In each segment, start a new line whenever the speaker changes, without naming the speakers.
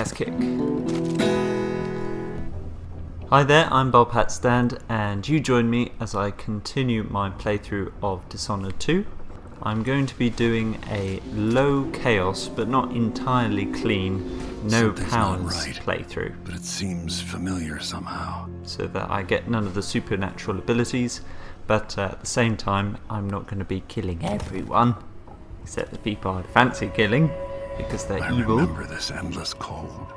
ass kick. Hi there, I'm Bulpatstand, and you join me as I continue my playthrough of Dishonored 2. I'm going to be doing a low chaos, but not entirely clean, no pounds playthrough.
But it seems familiar somehow.
So that I get none of the supernatural abilities, but at the same time, I'm not going to be killing everyone, except the people I fancy killing, because they're evil.
I remember this endless cold.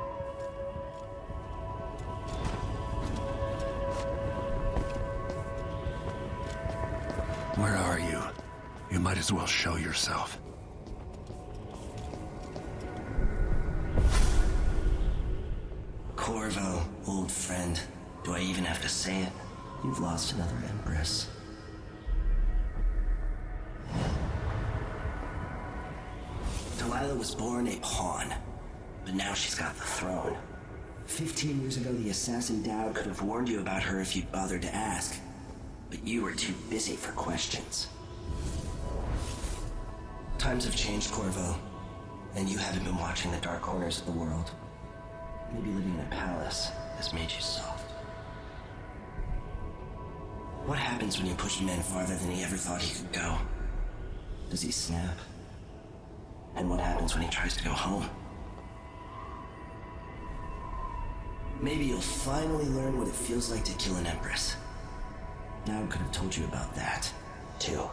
Where are you? You might as well show yourself.
Corvo, old friend. Do I even have to say it? You've lost another Empress. Delilah was born a pawn, but now she's got the throne. 15 years ago, the assassin Dowd could have warned you about her if you'd bothered to ask. But you were too busy for questions. Times have changed, Corvo, and you haven't been watching the dark corners of the world. Maybe living in a palace has made you soft. What happens when you push a man farther than he ever thought he could go? Does he snap? And what happens when he tries to go home? Maybe you'll finally learn what it feels like to kill an Empress. Now I could have told you about that, too.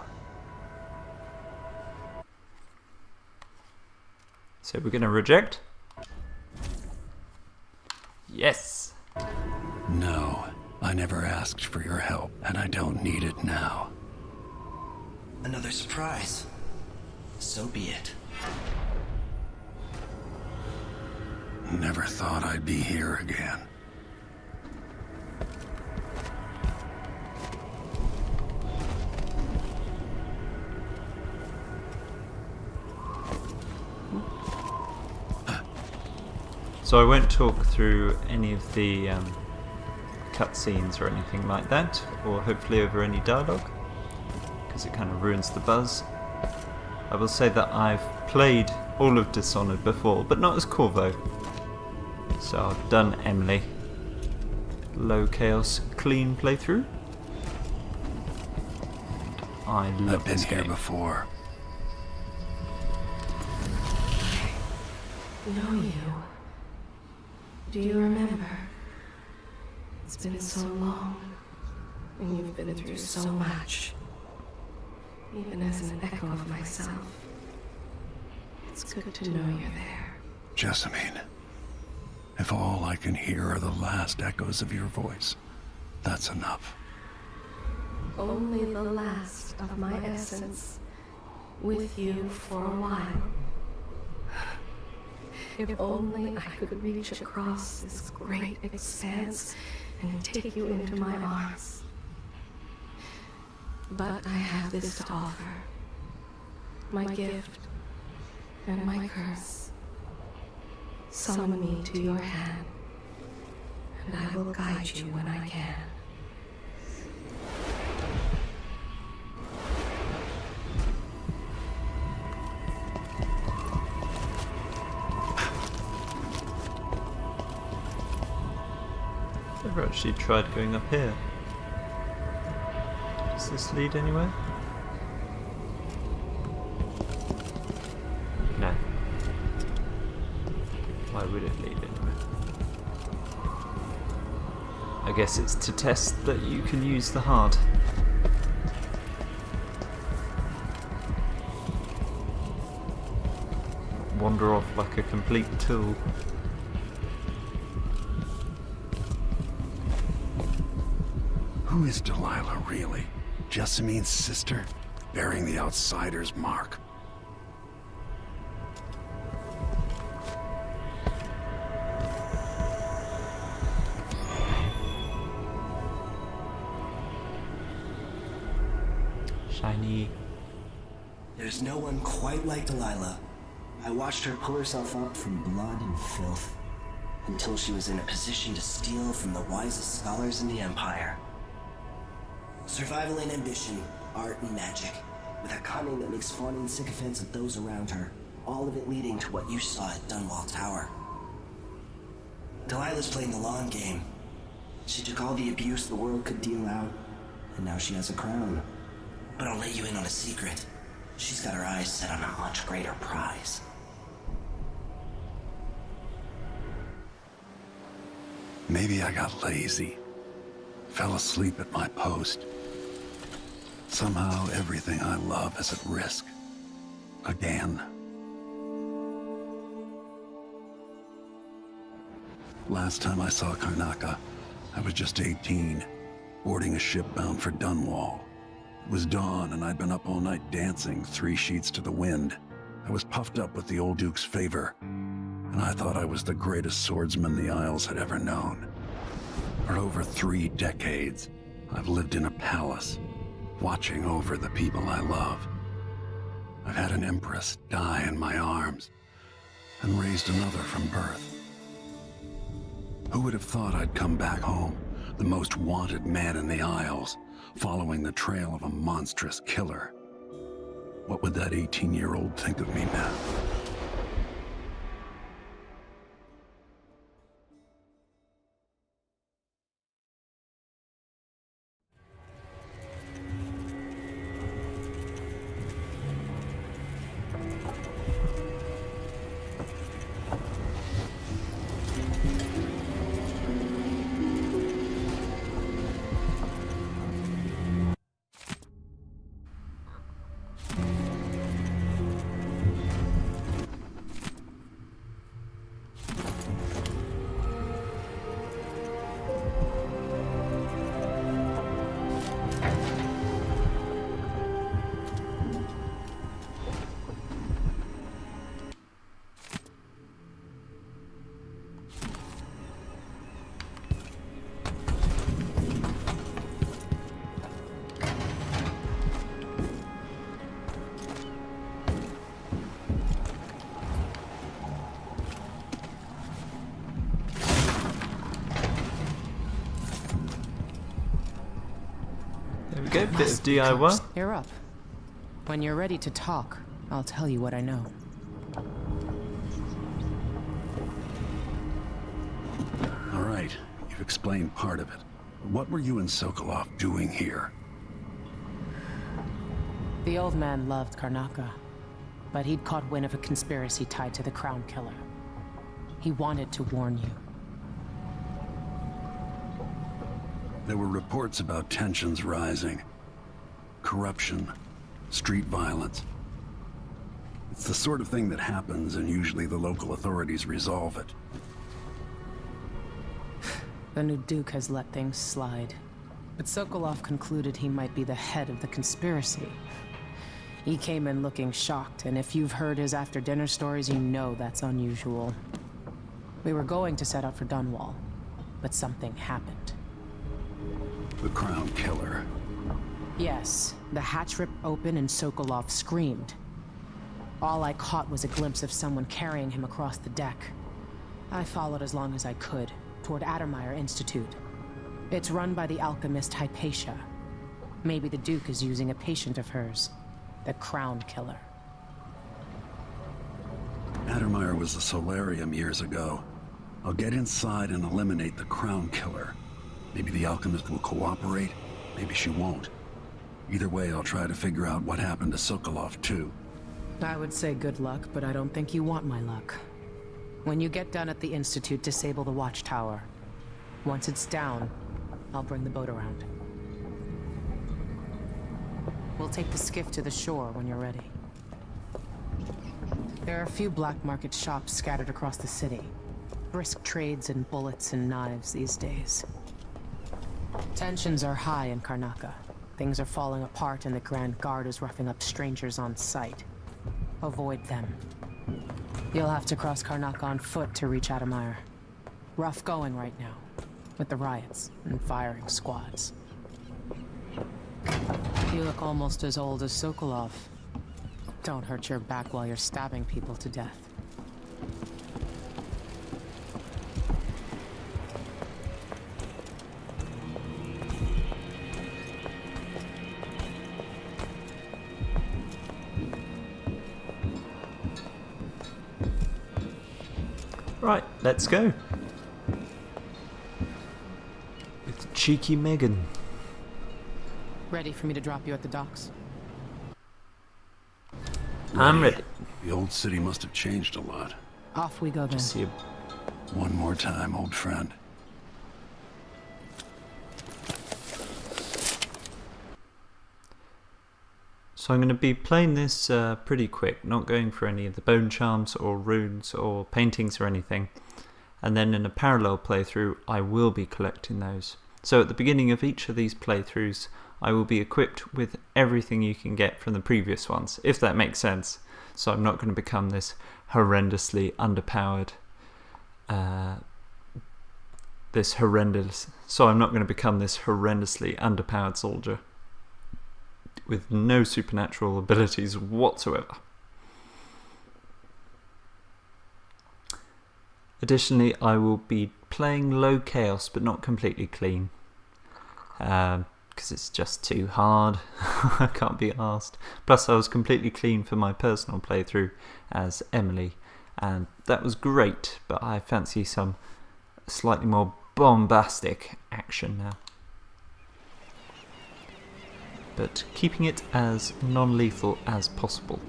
So we're going to reject? Yes!
No, I never asked for your help, and I don't need it now.
Another surprise. So be it.
Never thought I'd be here again.
So I won't talk through any of the cutscenes or anything like that, or hopefully over any dialogue, because it kind of ruins the buzz. I will say that I've played all of Dishonored before, but not as Corvo. So I've done Emily. Low chaos, clean playthrough. I love this game.
I've been here before.
Know you. Do you remember? It's been so long, and you've been through so much. Even as an echo of myself, it's good to know you're there.
Jessamine, if all I can hear are the last echoes of your voice, that's enough.
Only the last of my essence, with you for a while. If only I could reach across this great expanse and take you into my arms. But I have this to offer. My gift and my curse. Summon me to your hand, and I will guide you when I can.
I've actually tried going up here. Does this lead anywhere? No. Why would it lead anywhere? I guess it's to test that you can use the heart. Wander off like a complete tool.
Who is Delilah, really? Jessamine's sister? Bearing the outsider's mark.
Shiny.
There's no one quite like Delilah. I watched her pull herself up from blood and filth, until she was in a position to steal from the wisest scholars in the Empire. Survival and ambition, art and magic, with a cunning that makes fawning sycophants of those around her, all of it leading to what you saw at Dunwall Tower. Delilah's playing the long game. She took all the abuse the world could deal out, and now she has a crown. But I'll let you in on a secret. She's got her eyes set on a much greater prize.
Maybe I got lazy. Fell asleep at my post. Somehow everything I love is at risk. Again. Last time I saw Karnaca, I was just 18, boarding a ship bound for Dunwall. It was dawn and I'd been up all night dancing 3 sheets to the wind. I was puffed up with the old Duke's favor, and I thought I was the greatest swordsman the Isles had ever known. For over 3 decades, I've lived in a palace, watching over the people I love. I've had an empress die in my arms, and raised another from birth. Who would have thought I'd come back home, the most wanted man in the Isles, following the trail of a monstrous killer? What would that 18-year-old think of me now?
There we go, bit of DIY.
You're up. When you're ready to talk, I'll tell you what I know.
All right, you've explained part of it. What were you and Sokolov doing here?
The old man loved Karnaca, but he'd caught wind of a conspiracy tied to the Crown Killer. He wanted to warn you.
There were reports about tensions rising. Corruption, street violence. It's the sort of thing that happens, and usually the local authorities resolve it.
The new Duke has let things slide, but Sokolov concluded he might be the head of the conspiracy. He came in looking shocked, and if you've heard his after-dinner stories, you know that's unusual. We were going to set out for Dunwall, but something happened.
The Crown Killer.
Yes, the hatch ripped open and Sokolov screamed. All I caught was a glimpse of someone carrying him across the deck. I followed as long as I could, toward Addermeyer Institute. It's run by the alchemist Hypatia. Maybe the Duke is using a patient of hers, the Crown Killer.
Addermeyer was a solarium years ago. I'll get inside and eliminate the Crown Killer. Maybe the alchemist will cooperate, maybe she won't. Either way, I'll try to figure out what happened to Sokolov, too.
I would say good luck, but I don't think you want my luck. When you get done at the Institute, disable the watchtower. Once it's down, I'll bring the boat around. We'll take the skiff to the shore when you're ready. There are a few black market shops scattered across the city. Brisk trades in bullets and knives these days. Tensions are high in Karnaca. Things are falling apart and the Grand Guard is roughing up strangers on sight. Avoid them. You'll have to cross Karnaca on foot to reach Addermeyer. Rough going right now, with the riots and firing squads. You look almost as old as Sokolov. Don't hurt your back while you're stabbing people to death.
Right, let's go. cheeky Megan.
Ready for me to drop you at the docks?
I'm ready.
The old city must have changed a lot.
Off we go then.
See you.
One more time, old friend.
So I'm going to be playing this pretty quick, not going for any of the bone charms or runes or paintings or anything. And then in a parallel playthrough, I will be collecting those. So at the beginning of each of these playthroughs, I will be equipped with everything you can get from the previous ones, if that makes sense. So I'm not going to become this horrendously underpowered, So I'm not going to become this horrendously underpowered soldier with no supernatural abilities whatsoever. Additionally, I will be playing low chaos but not completely clean, because it's just too hard. I can't be asked. Plus I was completely clean for my personal playthrough as Emily, and that was great, but I fancy some slightly more bombastic action now. But keeping it as non-lethal as possible.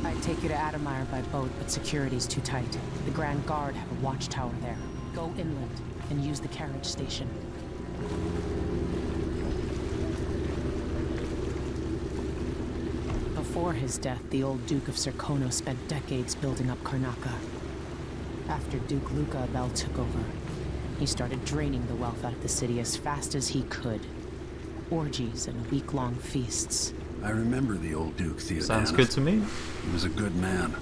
I'd take you to Adamire by boat, but security's too tight. The Grand Guard have a watchtower there. Go inland and use the carriage station. Before his death, the old Duke of Serkono spent decades building up Karnaca. After Duke Luca Abel took over, he started draining the wealth out of the city as fast as he could. Orgies and week-long feasts.
I remember the old Duke Theodanis.
Sounds good to me.
He was a good man.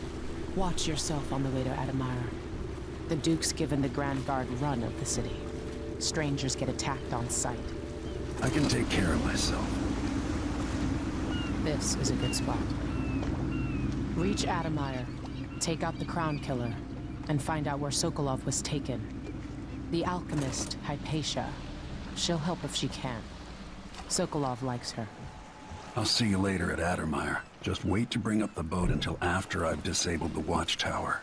Watch yourself on the way to Adamire. The Duke's given the Grand Guard run of the city. Strangers get attacked on sight.
I can take care of myself.
This is a good spot. Reach Adamire, take out the Crown Killer, and find out where Sokolov was taken. The alchemist, Hypatia. She'll help if she can. Sokolov likes her.
I'll see you later at Addermire. Just wait to bring up the boat until after I've disabled the watchtower.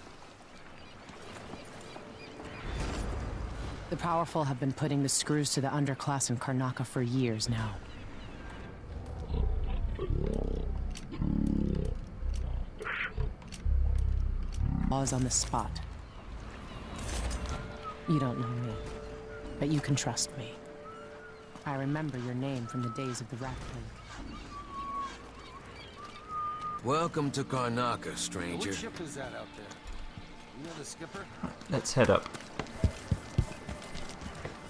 The powerful have been putting the screws to the underclass in Karnaca for years now. Pause on the spot. You don't know me, but you can trust me. I remember your name from the days of the Rat League.
Welcome to Karnaca, stranger.
What ship is that out there? You know the skipper?
Let's head up.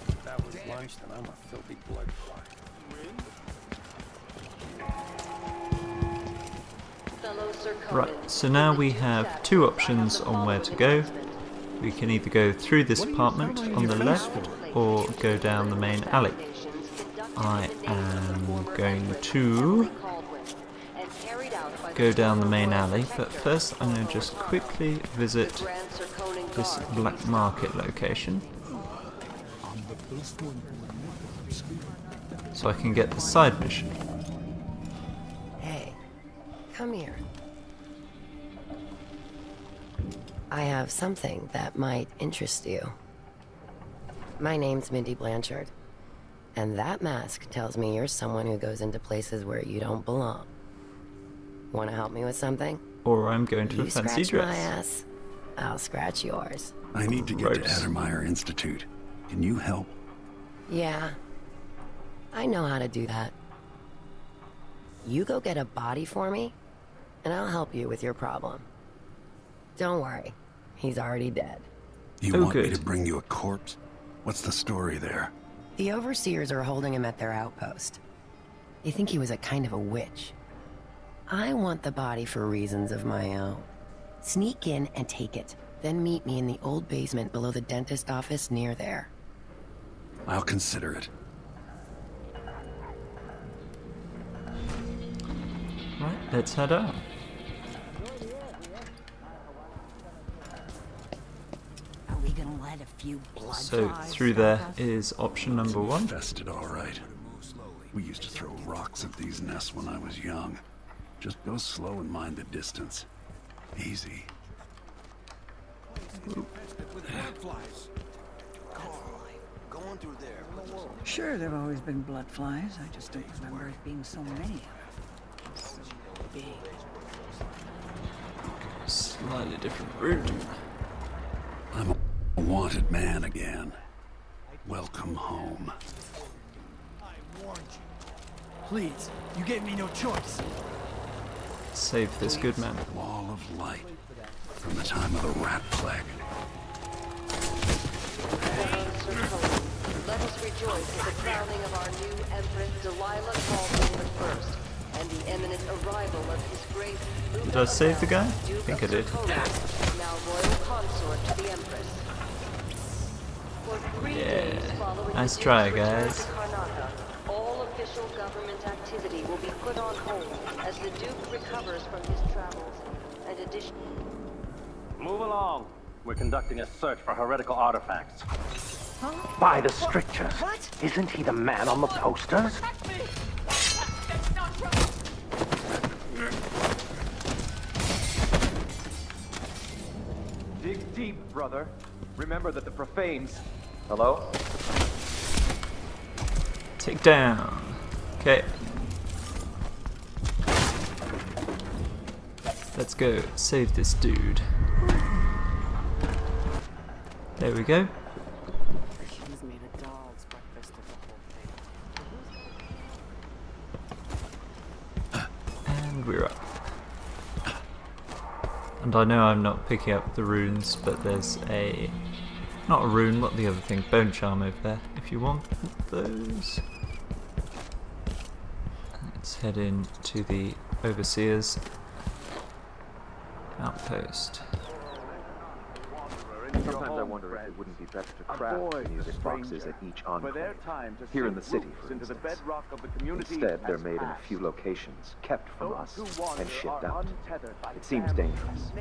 If that was lunch, then I'm a filthy blood clot.
Right, so now we have two options on where to go. We can either go through this apartment on the left or go down the main alley. I am going to go down the main alley, but first I'm going to just quickly visit this black market location so I can get the side mission.
Hey, come here. I have something that might interest you. My name's Mindy Blanchard, and that mask tells me you're someone who goes into places where you don't belong. Want to help me with something?
Or I'm going to a
You
fancy
scratch
dress.
my ass, I'll scratch yours.
I need to get to
Gross.
Addermire Institute. Can you help?
Yeah, I know how to do that. You go get a body for me, and I'll help you with your problem. Don't worry, he's already dead.
You
Oh,
want me
good.
to bring you a corpse? What's the story there?
The overseers are holding him at their outpost. They think he was a kind of a witch. I want the body for reasons of my own. Sneak in and take it, then meet me in the old basement below the dentist office near there.
I'll consider it.
Right, let's head out.
Are we gonna let a few blood
So
flies
through
stalk
there
us?
is option number one.
Infested, all right. We used to throw rocks at these nests when I was young. Just go slow and mind the distance. Easy.
With blood flies. Go
Sure, there've always been blood flies. I just don't remember it being so many. So big.
Slightly different route.
I'm a wanted man again. Welcome home.
I warned you. Please, you gave me no choice.
Save this good man.
Wall of light. From the time of the rat plague.
Let us rejoice in the crowning of our new Empress Delilah Caldwell the First, and the imminent arrival of His Grace Luca
Did I save the guy?
Duke
I think I
of
did.
Sertoris, now royal consort to the Empress. For 3 days following
Nice
the
try,
Duke's return
guys.
to Karnaca, all official government activity will be put on hold as the Duke recovers from his travels. And addition.
Move along. We're conducting a search for heretical artifacts.
Huh?
By the strictures.
What?
Isn't he the man on the posters?
Dig deep, brother. Remember that the profanes... Hello?
Take down. Okay. Let's go save this dude. There we go.
He's made a dog's breakfast of the whole thing.
And we're up. And I know I'm not picking up the runes, but there's a... Not a rune, what the other thing? Bone charm over there, if you want those. Let's head in to the Overseer's outpost.
Sometimes I wonder if it wouldn't be better to craft music boxes at each enclave. Here in the city, for instance. Instead, they're made in a few locations, kept from us, and shipped out. It seems dangerous.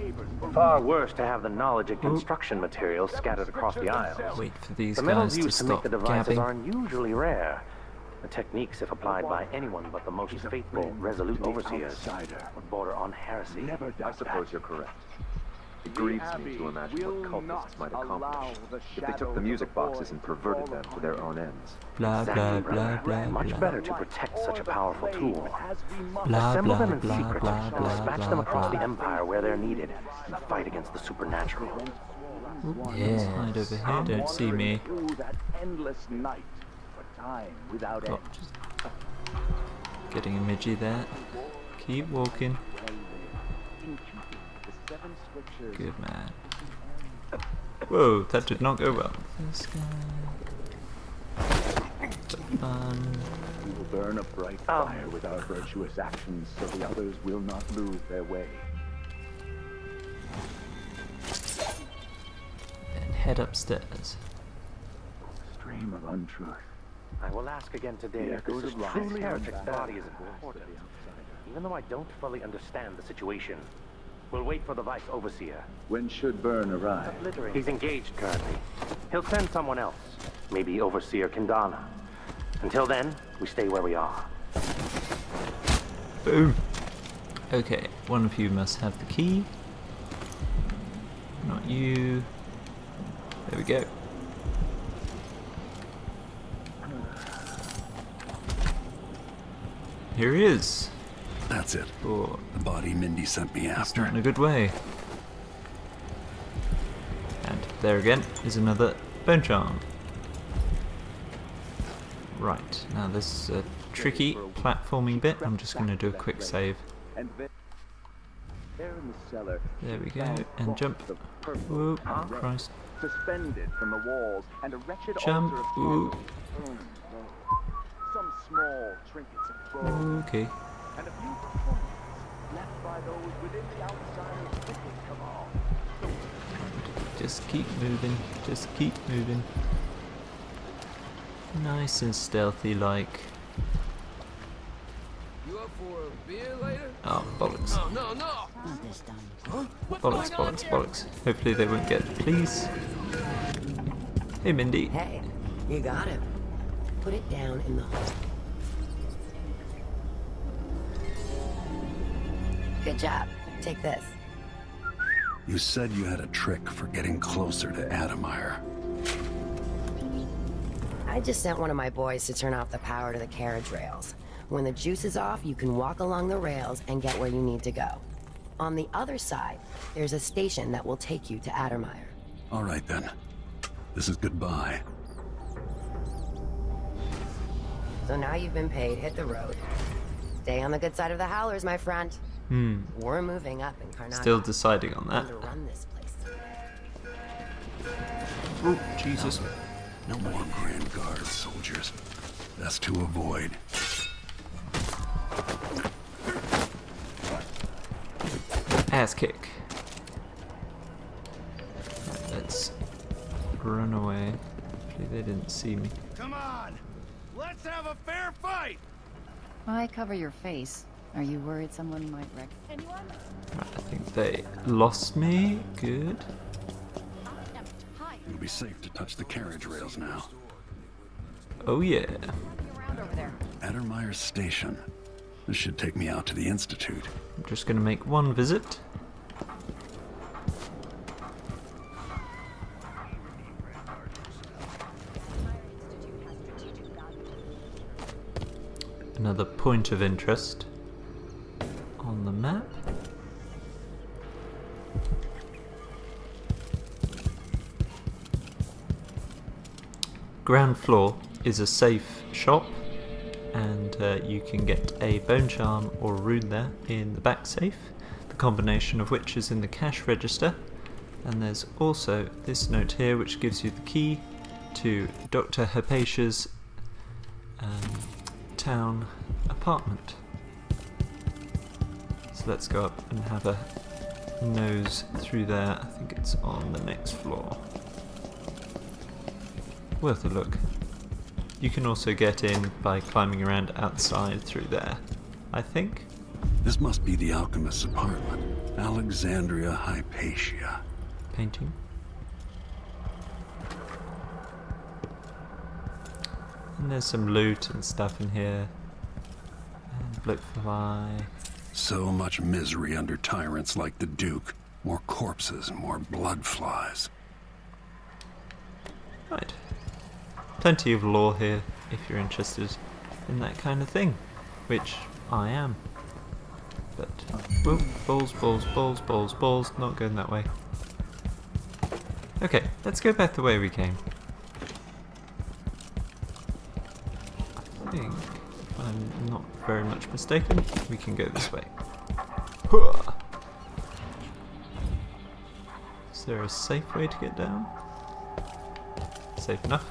Far worse to have the knowledge and construction materials scattered across the Isles.
Wait for these
The
guys
metals
to
used to make
stop
the devices
gabbing.
are unusually rare. The techniques, if applied by anyone but the most faithful, resolute overseers, would border on heresy.
I suppose you're correct. It grieves me to imagine what cultists might accomplish if they took the music boxes and perverted them to their own ends.
Blah blah blah blah
Much
blah.
better to protect such a powerful tool.
Blah
Assemble
blah
them in
blah
secret
blah
and
blah
dispatch
blah
them across the
blah.
Empire where they're needed in the fight against the supernatural.
Yes. Hide over here, don't see me. Oh, just getting a midgie there. Keep walking. Good man. Whoa, that did not go well. This guy. Fun.
We will burn a bright fire with our virtuous actions so the others will not lose their way.
Then head upstairs.
Stream of untruth.
I will ask again today if this is truly heretic's body is important. Even though I don't fully understand the situation. We'll wait for the Vice Overseer.
When should Byrne arrive?
He's engaged currently. He'll send someone else. Maybe Overseer Kindana. Until then, we stay where we are.
Boom. Okay, one of you must have the key. Not you. There we go. Here he is.
That's it.
Oh,
The body Mindy sent me
it's
after.
not in a good way. And there again is another bone charm. Right, now this is a tricky platforming bit. I'm just going to do a quick save.
There in the cellar.
There we go, and jump. Whoa, Christ.
Suspended from the walls and a wretched
Jump.
altar of
Ooh.
some small trinkets of gold.
Okay.
And a few performances left by those within the outsider's wicked cabal.
Just keep moving. Just keep moving. Nice and stealthy like.
You up for a beer later?
Oh, bollocks.
No, no, no!
Bollocks, bollocks, bollocks. Hopefully they won't get it. Please. Hey, Mindy.
Hey, you got him. Put it down in the hole. Good job. Take this.
You said you had a trick for getting closer to Adamire.
I I just sent one of my boys to turn off the power to the carriage rails. When the juice is off, you can walk along the rails and get where you need to go. On the other side, there's a station that will take you to Addermire.
All right then. This is goodbye.
So now you've been paid, hit the road. Stay on the good side of the Howlers, my friend. We're moving up in Karnataka.
Still deciding on that.
To run this place.
Oh, Jesus.
No more Grand Guard soldiers. That's to avoid.
Ass kick. Right, let's run away. Hopefully they didn't see me.
Come on! Let's have a fair fight!
Why cover your face? Are you worried someone might wreck anyone?
Right, I think they lost me. Good.
It'll be safe to touch the carriage rails now.
Oh yeah.
Addermire Station. This should take me out to the Institute.
I'm just going to make one visit. Another point of interest on the map. Ground floor is a safe shop, and you can get a bone charm or rune there in the back safe, the combination of which is in the cash register. And there's also this note here which gives you the key to Dr. Hypatia's town apartment. So let's go up and have a nose through there. I think it's on the next floor. Worth a look. You can also get in by climbing around outside through there, I think.
This must be the alchemist's apartment. Alexandria Hypatia.
Painting. And there's some loot and stuff in here. And bloatfly.
So much misery under tyrants like the Duke. More corpses, more blood flies.
Right. Plenty of lore here if you're interested in that kind of thing, which I am. But, whoa, balls, not going that way. Okay, let's go back the way we came. I think, if I'm not very much mistaken, we can go this way. Is there a safe way to get down? Safe enough.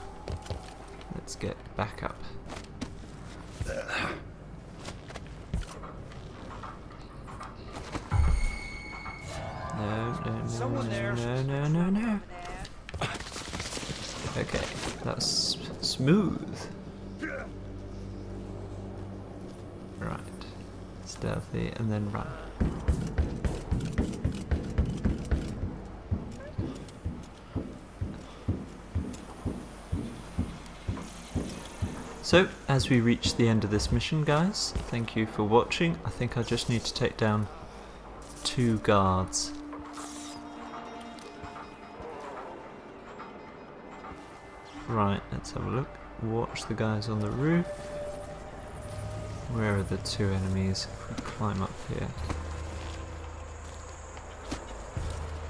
Let's get back up. No. Okay, that's smooth. Right. Stealthy and then run. So, as we reach the end of this mission, guys, thank you for watching. I think I just need to take down 2 guards. Right, let's have a look. Watch the guys on the roof. Where are the 2 enemies? If we climb up here.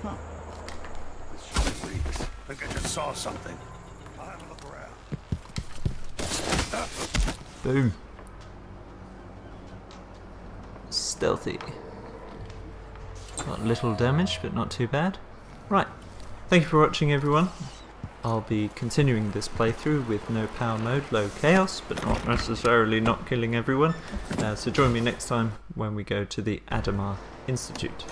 Huh. This shit reeks. I think I just saw something. I'll have a look around.
Boom. Stealthy. Got little damage, but not too bad. Right. Thank you for watching, everyone. I'll be continuing this playthrough with no power mode, low chaos, but not necessarily not killing everyone. So join me next time when we go to the Addermire Institute.